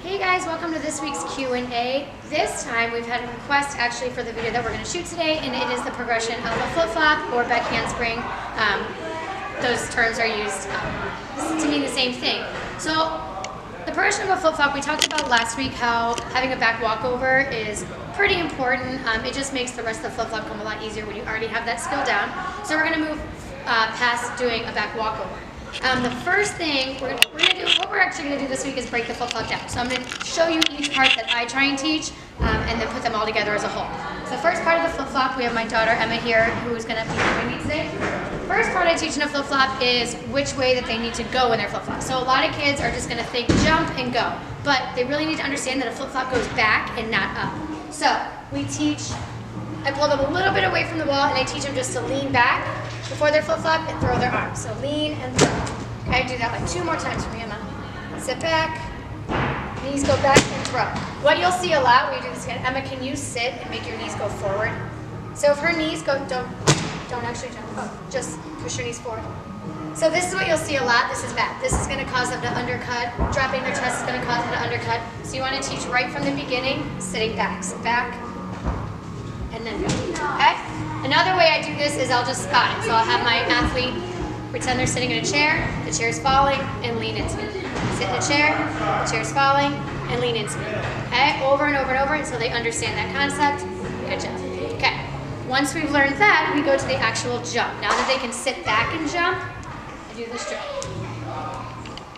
Hey guys, welcome to this week's Q&A. This time we've had a request actually for the video that we're going to shoot today, and it is the progression of a flip-flop or back handspring. Those terms are used to mean the same thing. So the progression of a flip-flop, we talked about last week how having a back walkover is pretty important. It just makes the rest of the flip-flop come a lot easier when you already have that skill down. So we're going to move past doing a back walkover. The first thing we're actually going to do this week is break the flip-flop down. So I'm going to show you each part that I try and teach and then put them all together as a whole. So the first part of the flip-flop, we have my daughter Emma here who is going to be joining me today. First part I teach in a flip-flop is which way that they need to go in their flip-flop. So a lot of kids are just going to think jump and go, but they really need to understand that a flip-flop goes back and not up. So we teach, I pull them a little bit away from the wall and I teach them just to lean back before their flip-flop and throw their arms. So lean and throw. Okay, do that like 2 more times for me, Emma. Sit back, knees go back and throw. What you'll see a lot when you do this again, Emma, can you sit and make your knees go forward? So if her knees go, don't actually jump, just push your knees forward. So this is what you'll see a lot. This is bad. This is going to cause them to undercut. Dropping their chest is going to cause them to undercut. So you want to teach right from the beginning, sitting back. Sit back, and then go. Okay? Another way I do this is I'll just spot it. So I'll have my athlete pretend they're sitting in a chair, the chair's falling, and lean into it. Sit in a chair, the chair's falling, and lean into it. Okay? Over and over and over until they understand that concept. Good job. Okay. Once we've learned that, we go to the actual jump. Now that they can sit back and jump, I do this drill.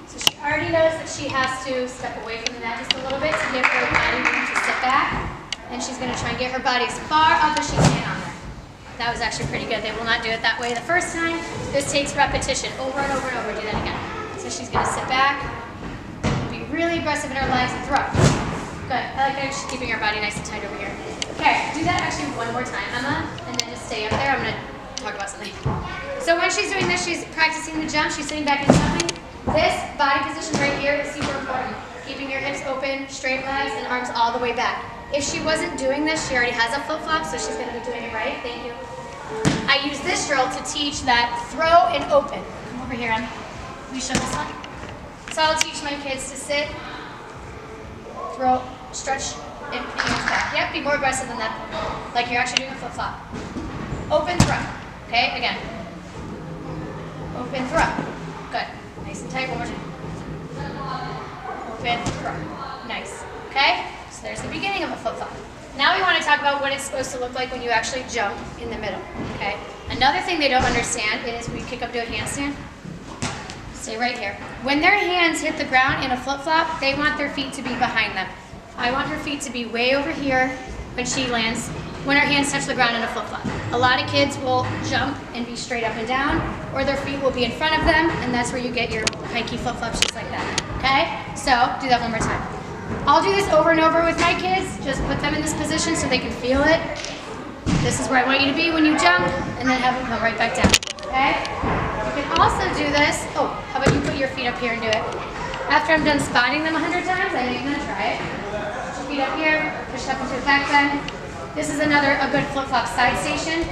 So she already knows that she has to step away from the mat just a little bit to give her body room to sit back. And she's going to try and get her body as far up as she can on there. That was actually pretty good. They will not do it that way the first time. This takes repetition over and over and over. Do that again. So she's going to sit back, be really aggressive in her legs, and throw. Good. I like that she's keeping her body nice and tight over here. Okay, do that actually one more time, Emma, and then just stay up there. I'm going to talk about something. So when she's doing this, she's practicing the jump. She's sitting back and jumping. This body position right here is super important. Keeping your hips open, straight legs, and arms all the way back. If she wasn't doing this, she already has a flip-flop, so she's going to be doing it right. Thank you. I use this drill to teach that throw and open. Come over here, Em. Will you show this one? So I'll teach my kids to sit, throw, stretch, and hands back. Yep, be more aggressive than that, like you're actually doing a flip-flop. Open, throw. Okay, again. Open, throw. Good. Nice and tight. One more time. Open, throw. Nice. Okay? So there's the beginning of a flip-flop. Now we want to talk about what it's supposed to look like when you actually jump in the middle. Okay? Another thing they don't understand is we kick up to a handstand. Stay right here. When their hands hit the ground in a flip-flop, they want their feet to be behind them. I want her feet to be way over here when she lands, when her hands touch the ground in a flip-flop. A lot of kids will jump and be straight up and down, or their feet will be in front of them, and that's where you get your pikey flip-flops just like that. Okay? So do that one more time. I'll do this over and over with my kids. Just put them in this position so they can feel it. This is where I want you to be when you jump, and then have them come right back down. Okay? You can also do this. Oh, how about you put your feet up here and do it? After I'm done spotting them 100 times, I know you're going to try it. Put your feet up here, push up into a back bend. This is a good flip-flop side station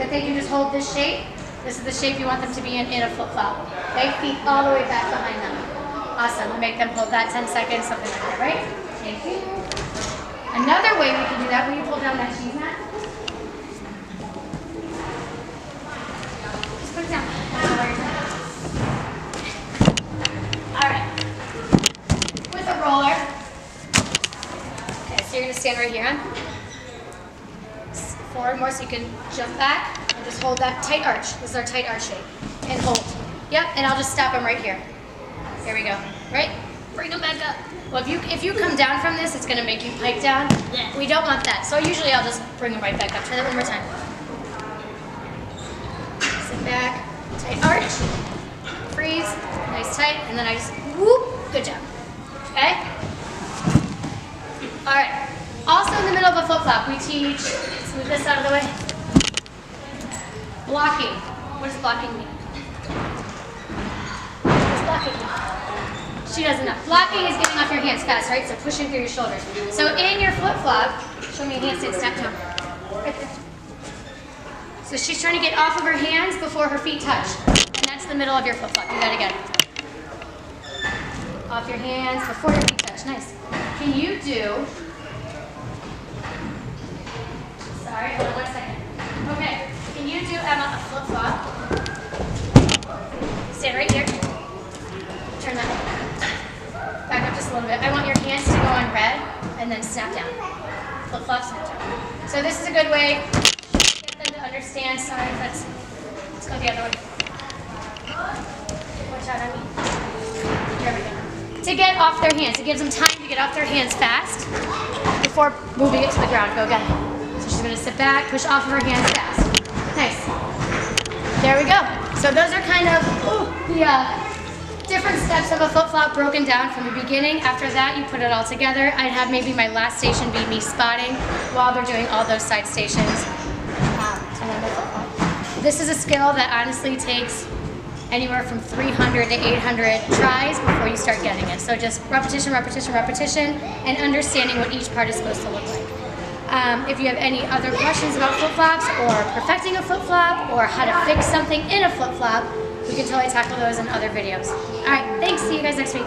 that they can just hold this shape. This is the shape you want them to be in a flip-flop. Okay? Feet all the way back behind them. Awesome. We make them hold that 10 seconds, something like that, right? Thank you. Another way we can do that, will you pull down that cheese mat? Just put it down. All right. With a roller. Okay, so you're going to stand right here. Forward more so you can jump back and just hold that tight arch. This is our tight arch shape. And hold. Yep, and I'll just stop them right here. Here we go. Right? Bring them back up. Well, if you come down from this, it's going to make you pike down. Yeah. We don't want that. So usually I'll just bring them right back up. Try that one more time. Sit back. Tight arch. Freeze. Nice tight. And then I just whoop. Good job. Okay? All right. Also in the middle of a flip-flop, we teach, let's move this out of the way. Blocking. What does blocking mean? Blocking. She doesn't know. Blocking is getting off your hands fast, right? So pushing through your shoulders. So in your flip-flop, show me a handstand step down. Right there. So she's trying to get off of her hands before her feet touch. And that's the middle of your flip-flop. Do that again. Off your hands before your feet touch. Nice. do, sorry, hold on 1 second. Okay, can you do, Emma, a flip-flop? Stand right here. Turn that back up just a little bit. I want your hands to go on red and then snap down. Flip-flop, snap down. So this is a good way to get them to understand. Sorry, let's go the other way. Watch out, Emmy. Here we go. To get off their hands. It gives them time to get off their hands fast before moving it to the ground. Go again. So she's going to sit back, push off of her hands fast. Nice. There we go. So those are kind of the different steps of a flip-flop broken down from the beginning. After that, you put it all together. I'd have maybe my last station be me spotting while they're doing all those side stations. This is a skill that honestly takes anywhere from 300 to 800 tries before you start getting it. So just repetition, repetition, repetition, and understanding what each part is supposed to look like. If you have any other questions about flip-flops or perfecting a flip-flop or how to fix something in a flip-flop, we can totally tackle those in other videos. All right, thanks. See you guys next week.